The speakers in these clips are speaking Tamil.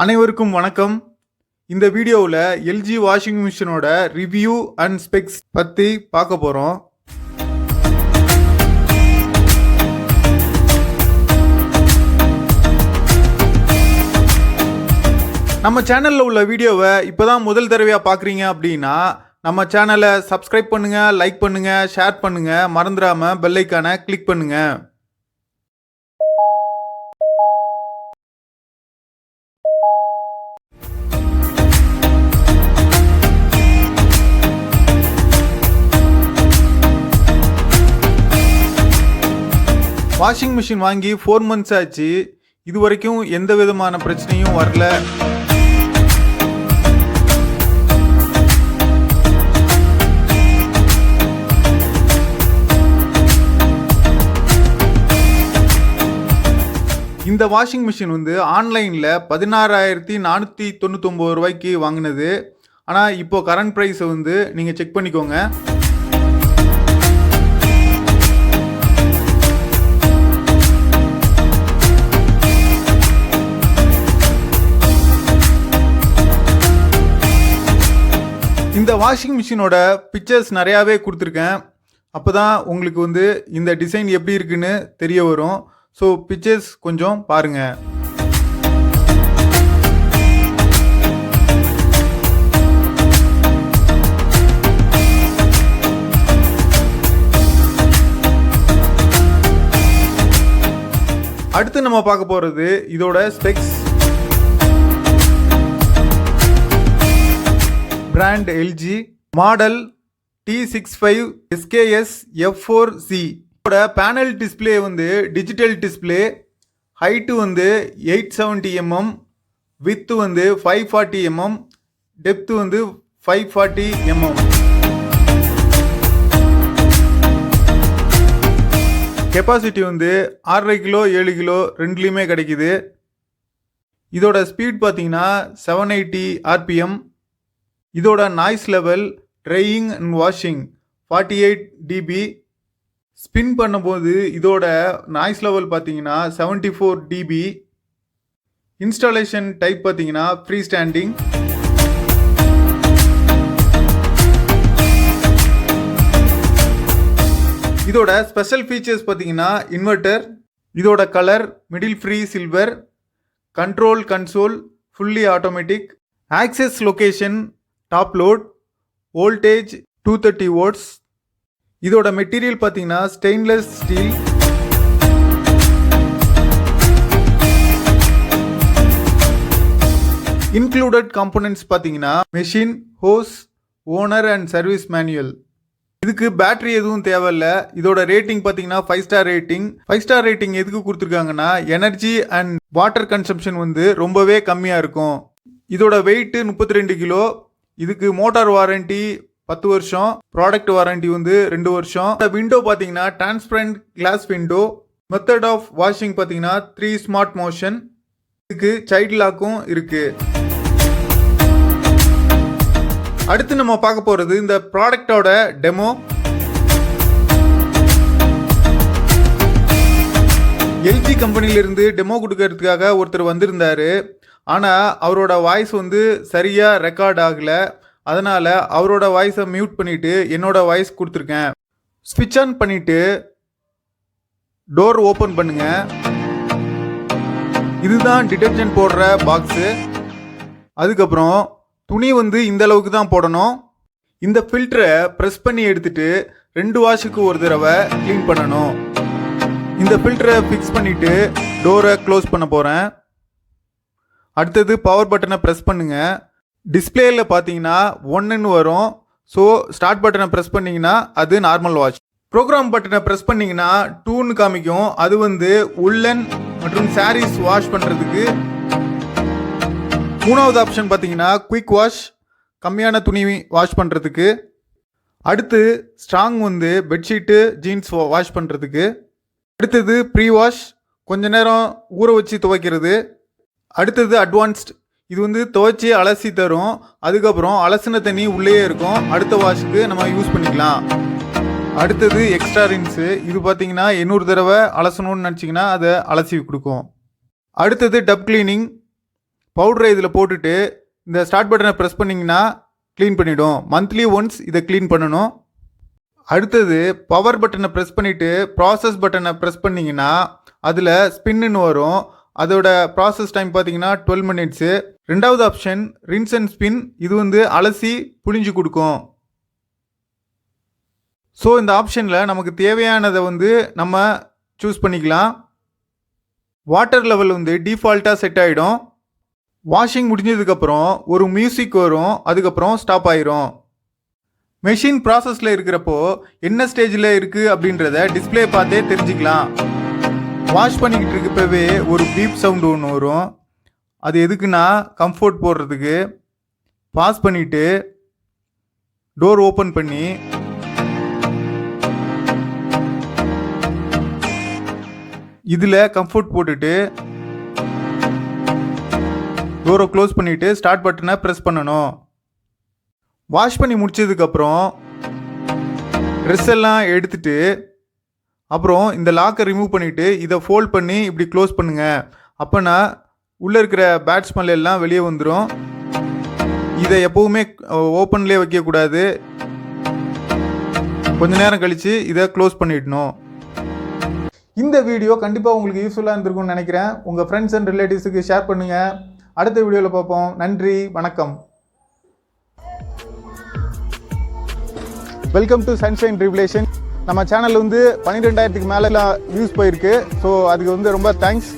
அனைவருக்கும் வணக்கம். இந்த வீடியோவில் எல்ஜி வாஷிங் மிஷினோட ரிவ்யூ அண்ட் ஸ்பெக்ஸ் பற்றி பார்க்க போகிறோம். நம்ம சேனலில் உள்ள வீடியோவை இப்போ தான் முதல் தடவையாக பார்க்குறீங்க அப்படின்னா நம்ம சேனலை சப்ஸ்கிரைப் பண்ணுங்கள், லைக் பண்ணுங்கள், ஷேர் பண்ணுங்கள், மறந்துடாமல் பெல் ஐக்கானை கிளிக் பண்ணுங்கள். வாஷிங் மிஷின் வாங்கி 4 months ஆச்சு. இது வரைக்கும் எந்த விதமான பிரச்சனையும் வரல. இந்த வாஷிங் மிஷின் ஆன்லைனில் 16,499 ரூபாய்க்கு வாங்கினது. ஆனால் இப்போ கரண்ட் ப்ரைஸை நீங்கள் செக் பண்ணிக்கோங்க. இந்த வாஷிங் மிஷினோட பிக்சர்ஸ் நிறையாவே கொடுத்துருக்கேன். அப்போ தான் உங்களுக்கு இந்த டிசைன் எப்படி இருக்குன்னு தெரிய வரும். ஸோ பிக்சர்ஸ் கொஞ்சம் பாருங்கள். அடுத்து நம்ம பார்க்க போகிறது இதோட specs. Brand LG, model T65SKSF4Z. இதோட panel display digital display. Height 870 mm, width 540 mm, depth 540 mm. Capacity 6.5 kilo 7 kilo ரெண்டுலேயுமே கிடைக்குது. இதோட ஸ்பீட் பார்த்தீங்கன்னா 780 RPM. இதோட noise level drying and washing 48 dB. Spin பண்ணும்போது இதோட நாய்ஸ் லெவல் பார்த்தீங்கன்னா 74 dB. இன்ஸ்டாலேஷன் டைப் பார்த்தீங்கன்னா ஃப்ரீ ஸ்டாண்டிங். இதோட ஸ்பெஷல் ஃபீச்சர்ஸ் பார்த்தீங்கன்னா இன்வெர்டர், இதோட colour middle free silver, control console fully automatic, access location top load, voltage 230 volts. இதோட மெட்டீரியல் பார்த்தீங்கன்னா ஸ்டெயின்லெஸ் ஸ்டீல். இன்க்ளூடட் காம்போனன்ட்ஸ் பார்த்தீங்கன்னா machine, hose, owner and service manual. இதுக்கு பேட்டரி எதுவும் தேவையில்லை. இதோட ரேட்டிங் பார்த்தீங்கன்னா 5 star ரேட்டிங். 5 star ரேட்டிங் எதுக்கு கொடுத்துருக்காங்கன்னா எனர்ஜி அண்ட் வாட்டர் கன்சம்ஷன் ரொம்பவே கம்மியாக இருக்கும். இதோட வெயிட் 32 கிலோ. இதுக்கு மோட்டார் வாரண்டி 10 வருஷம், ப்ராடக்ட் வாரண்டி 2 வருஷம். விண்டோ பார்த்தீங்கன்னா transparent glass window. Method of washing பார்த்தீங்கன்னா 3 ஸ்மார்ட் மோஷன். இதுக்கு சைல்ட் லாக்கும் இருக்கு. அடுத்து நம்ம பார்க்க போகிறது இந்த ப்ராடக்டோட டெமோ. எல்ஜி கம்பெனிலிருந்து டெமோ கொடுக்கறதுக்காக ஒருத்தர் வந்திருந்தாரு. ஆனால் அவரோட வாய்ஸ் சரியாக ரெக்கார்ட் ஆகலை. அதனால் அவரோட வாய்ஸை மியூட் பண்ணிவிட்டு என்னோட வாய்ஸ் கொடுத்துருக்கேன். ஸ்விட்ச் ஆன் பண்ணிவிட்டு டோர் ஓப்பன் பண்ணுங்க. இதுதான் டிடர்ஜென்ட் போடுற பாக்ஸு. அதுக்கப்புறம் துணி இந்த அளவுக்கு தான் போடணும். இந்த ஃபில்டரை ப்ரெஸ் பண்ணி எடுத்துட்டு 2 வாஷுக்கு ஒரு தடவை க்ளீன் பண்ணணும். இந்த ஃபில்டரை ஃபிக்ஸ் பண்ணிவிட்டு டோரை க்ளோஸ் பண்ண போகிறேன். அடுத்தது பவர் பட்டனை ப்ரெஸ் பண்ணுங்க. டிஸ்பிளேயில் பார்த்தீங்கன்னா 1ன்னு வரும். ஸோ ஸ்டார்ட் பட்டனை ப்ரெஸ் பண்ணிங்கன்னா அது நார்மல் வாஷ். ப்ரோக்ராம் பட்டனை ப்ரெஸ் பண்ணிங்கன்னா 2ன்னு காமிக்கும். அது உள்ளன் மற்றும் சாரீஸ் வாஷ் பண்ணுறதுக்கு. 3வது ஆப்ஷன் பார்த்தீங்கன்னா குயிக் வாஷ், கம்மியான துணி வாஷ் பண்ணுறதுக்கு. அடுத்து ஸ்ட்ராங் பெட்ஷீட்டு ஜீன்ஸ் வாஷ் பண்ணுறதுக்கு. அடுத்தது ப்ரீ வாஷ், கொஞ்ச நேரம் ஊற வச்சு துவைக்கிறது. அடுத்தது அட்வான்ஸ்ட், இது துவைச்சி அலசி தரும். அதுக்கப்புறம் அலசின தண்ணி உள்ளே இருக்கும். அடுத்த வாஷுக்கு நம்ம யூஸ் பண்ணிக்கலாம். அடுத்தது எக்ஸ்ட்ரா ரின்ஸு. இது பார்த்தீங்கன்னா 800 தடவை அலசணும்னு நினச்சிங்கன்னா அதை அலசி கொடுக்கும். அடுத்தது டப் கிளீனிங். பவுடரை இதில் போட்டுட்டு இந்த ஸ்டார்ட் பட்டனை ப்ரெஸ் பண்ணிங்கன்னா க்ளீன் பண்ணிவிடும். மந்த்லி ஒன்ஸ் இதை க்ளீன் பண்ணணும். அடுத்தது பவர் பட்டனை ப்ரெஸ் பண்ணிவிட்டு ப்ராசஸ் பட்டனை ப்ரெஸ் பண்ணிங்கன்னா அதில் ஸ்பின்னு வரும். அதோட ப்ராசஸ் டைம் பார்த்தீங்கன்னா 12 மினிட்ஸு. ரெண்டாவது ஆப்ஷன் ரின்ஸ் அண்ட் ஸ்பின். இது வந்து அலசி புழிஞ்சு கொடுக்கும். ஸோ இந்த ஆப்ஷனில் நமக்கு தேவையானதை வந்து நம்ம சூஸ் பண்ணிக்கலாம். வாட்டர் லெவல் வந்து டிஃபால்ட்டாக செட் ஆகிடும். வாஷிங் முடிஞ்சதுக்கப்புறம் ஒரு மியூசிக் வரும், அதுக்கப்புறம் ஸ்டாப் ஆயிரும். மெஷின் ப்ராசஸில் இருக்கிறப்போ என்ன ஸ்டேஜில் இருக்குது அப்படின்றத டிஸ்பிளே பார்த்தே தெரிஞ்சுக்கலாம். வாஷ் பண்ணிக்கிட்டு இருக்கப்பவே ஒரு பீப் சவுண்டு ஒன்று வரும். அது எதுக்குன்னா கம்ஃபர்ட் போடுறதுக்கு. பாஸ் பண்ணிவிட்டு டோர் ஓப்பன் பண்ணி இதில் கம்ஃபர்ட் போட்டுட்டு டோரை க்ளோஸ் பண்ணிவிட்டு ஸ்டார்ட் பட்டனை ப்ரெஸ் பண்ணணும். வாஷ் பண்ணி முடிச்சதுக்கப்புறம் ட்ரெஸ் எல்லாம் எடுத்துட்டு அப்புறம் இந்த லாக்கை ரிமூவ் பண்ணிவிட்டு இதை ஃபோல்ட் பண்ணி இப்படி க்ளோஸ் பண்ணுங்கள். அப்போனா உள்ளே இருக்கிற பேட் ஸ்மெல் எல்லாம் வெளியே வந்துடும். இதை எப்போவுமே ஓப்பன்லேயே வைக்கக்கூடாது. கொஞ்ச நேரம் கழித்து இதை க்ளோஸ் பண்ணிடணும். இந்த வீடியோ கண்டிப்பாக உங்களுக்கு யூஸ்ஃபுல்லாக இருந்திருக்கும்னு நினைக்கிறேன். உங்கள் ஃப்ரெண்ட்ஸ் அண்ட் ரிலேட்டிவ்ஸுக்கு ஷேர் பண்ணுங்கள். அடுத்த வீடியோவில் பார்ப்போம். நன்றி, வணக்கம். Welcome to sunshine revelation. நம்ம சேனல் வந்து 12,000க்கு மேலே வியூஸ் போயிருக்கு. ஸோ அதுக்கு வந்து ரொம்ப தேங்க்ஸ்.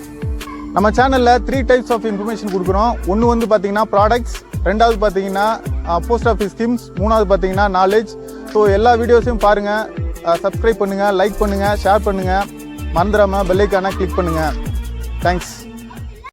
நம்ம சேனலில் 3 டைப்ஸ் ஆஃப் இன்ஃபர்மேஷன் கொடுக்குறோம். ஒன்று வந்து பார்த்தீங்கன்னா ப்ராடக்ட்ஸ், ரெண்டாவது பார்த்தீங்கன்னா போஸ்ட் ஆஃபீஸ் ஸ்கீம்ஸ், மூணாவது பார்த்தீங்கன்னா நாலேஜ். ஸோ எல்லா வீடியோஸையும் பாருங்கள், சப்ஸ்கிரைப் பண்ணுங்கள், லைக் பண்ணுங்கள், ஷேர் பண்ணுங்கள். மறந்துடாமல் பெல் ஐக்கானை கிளிக் பண்ணுங்கள். தேங்க்ஸ்.